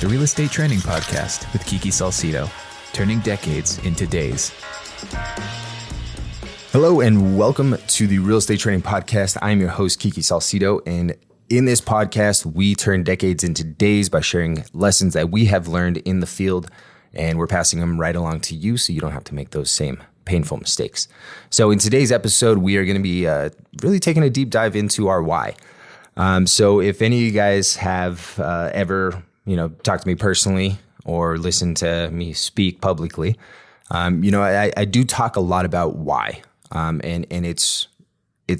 the Real Estate Training Podcast with Kiki Salcido, turning decades into days. Hello and welcome to the Real Estate Training Podcast. I'm your host, Kiki Salcido, and in this podcast, we turn decades into days by sharing lessons that we have learned in the field, and we're passing them right along to you so you don't have to make those same painful mistakes. So in today's episode, we are going to be really taking a deep dive into our why. So if any of you guys have ever, talked to me personally or listened to me speak publicly, I do talk a lot about why, and it's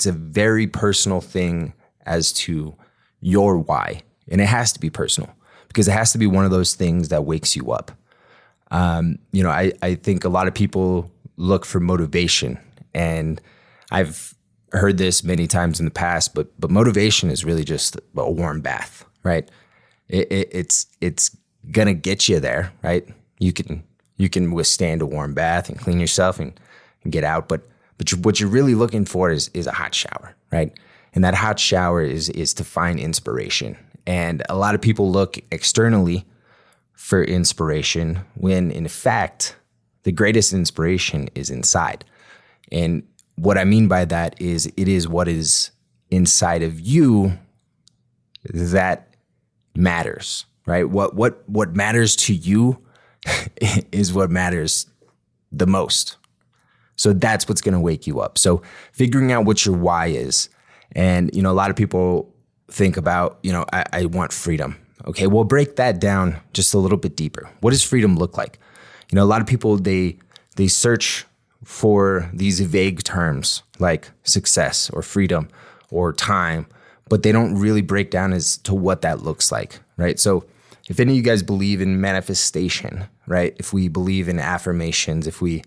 a very personal thing as to your why, and it has to be personal because it has to be one of those things that wakes you up. I think a lot of people look for motivation, and I've heard this many times in the past, but motivation is really just a warm bath, right? It's gonna get you there, right? You can withstand a warm bath and clean yourself and get out, but what you're really looking for is a hot shower, right? And that hot shower is to find inspiration. And a lot of people look externally for inspiration when in fact the greatest inspiration is inside. And what I mean by that is it is what is inside of you that matters, right? What matters to you is what matters the most. So that's what's going to wake you up. So figuring out what your why is. And, a lot of people think about, I want freedom. Okay, well, break that down just a little bit deeper. What does freedom look like? A lot of people, they search for these vague terms like success or freedom or time, but they don't really break down as to what that looks like, right? So if any of you guys believe in manifestation, right? If we believe in affirmations, if we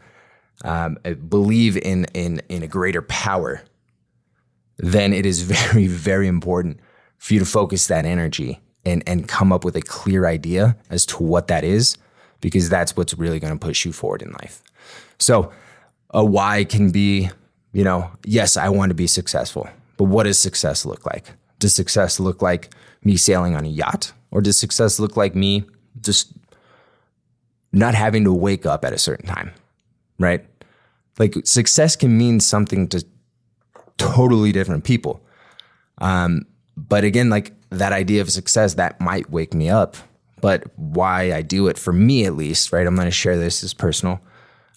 believe in a greater power, then it is very, very important for you to focus that energy and come up with a clear idea as to what that is, because that's what's really going to push you forward in life. So a why can be, yes, I want to be successful, but what does success look like? Does success look like me sailing on a yacht? Or does success look like me just not having to wake up at a certain time, right? Like success can mean something to totally different people. But again, like that idea of success, that might wake me up. But why I do it, for me at least, right? I'm going to share this as personal.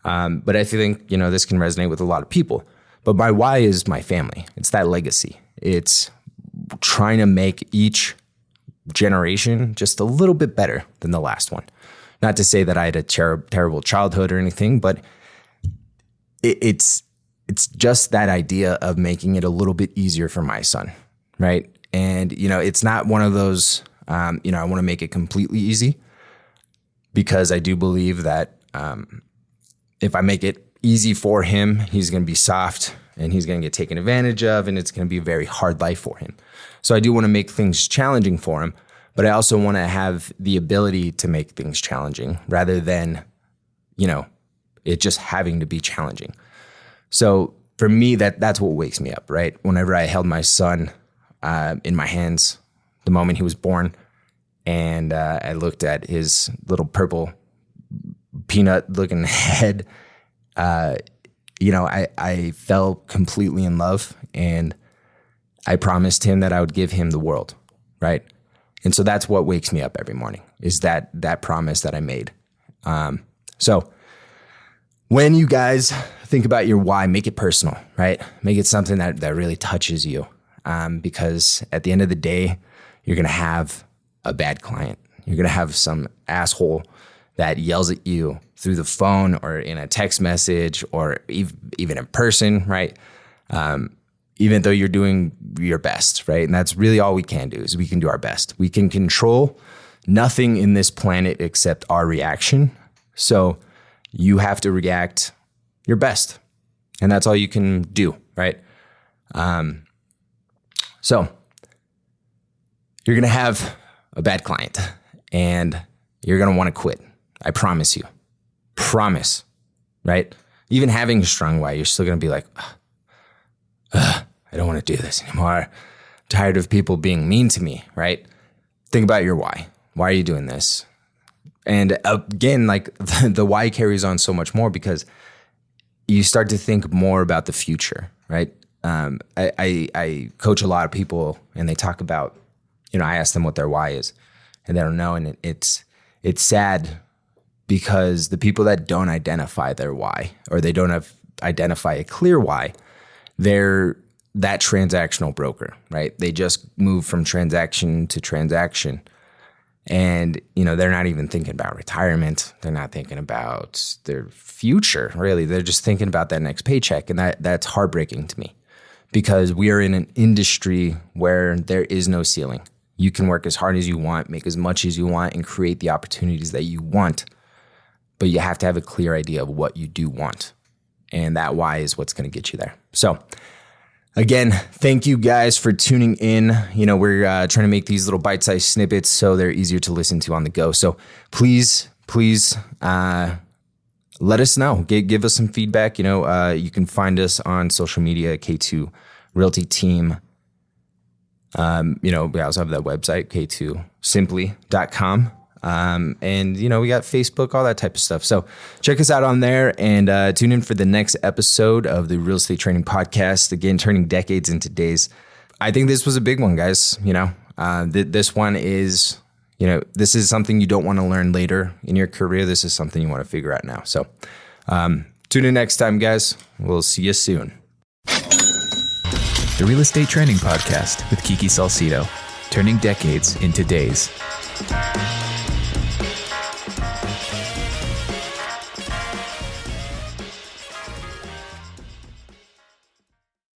But I think, this can resonate with a lot of people. But my why is my family. It's that legacy. It's trying to make each generation just a little bit better than the last one. Not to say that I had a terrible childhood or anything, but it's just that idea of making it a little bit easier for my son, right? And, it's not one of those, I want to make it completely easy, because I do believe that if I make it easy for him, he's going to be soft and he's going to get taken advantage of, and it's going to be a very hard life for him. So I do want to make things challenging for him, but I also want to have the ability to make things challenging rather than, it just having to be challenging. So for me, that's what wakes me up, right? Whenever I held my son in my hands the moment he was born, and I looked at his little purple peanut-looking head, I fell completely in love, and I promised him that I would give him the world, right? And so that's what wakes me up every morning, is that promise that I made. So when you guys think about your why, make it personal, right? Make it something that really touches you, because at the end of the day, you're going to have a bad client. You're going to have some asshole that yells at you through the phone or in a text message or even in person, right? Even though you're doing your best, right? And that's really all we can do, is we can do our best. We can control nothing in this planet except our reaction. So you have to react your best, and that's all you can do, right? So you're going to have a bad client and you're going to want to quit. I promise you. Promise, right? Even having a strong why, you're still going to be like, I don't want to do this anymore. I'm tired of people being mean to me, right? Think about your why. Why are you doing this? And again, like the why carries on so much more because you start to think more about the future, right? I coach a lot of people and they talk about, I ask them what their why is and they don't know. And it's sad because the people that don't identify their why, or they don't identify a clear why, they're that transactional broker, right? They just move from transaction to transaction. And, they're not even thinking about retirement. They're not thinking about their future, really. They're just thinking about that next paycheck. And that's heartbreaking to me because we are in an industry where there is no ceiling. You can work as hard as you want, make as much as you want, and create the opportunities that you want. But you have to have a clear idea of what you do want. And that why is what's going to get you there. So again, thank you guys for tuning in. We're trying to make these little bite-sized snippets so they're easier to listen to on the go. So please, let us know. Give us some feedback. You can find us on social media, K2 Realty Team. We also have that website, k2simply.com. And we got Facebook, all that type of stuff. So check us out on there and tune in for the next episode of the Real Estate Training Podcast. Again, turning decades into days. I think this was a big one, guys. This one is, this is something you don't want to learn later in your career. This is something you want to figure out now. So tune in next time, guys. We'll see you soon. The Real Estate Training Podcast with Kiki Salcido, turning decades into days.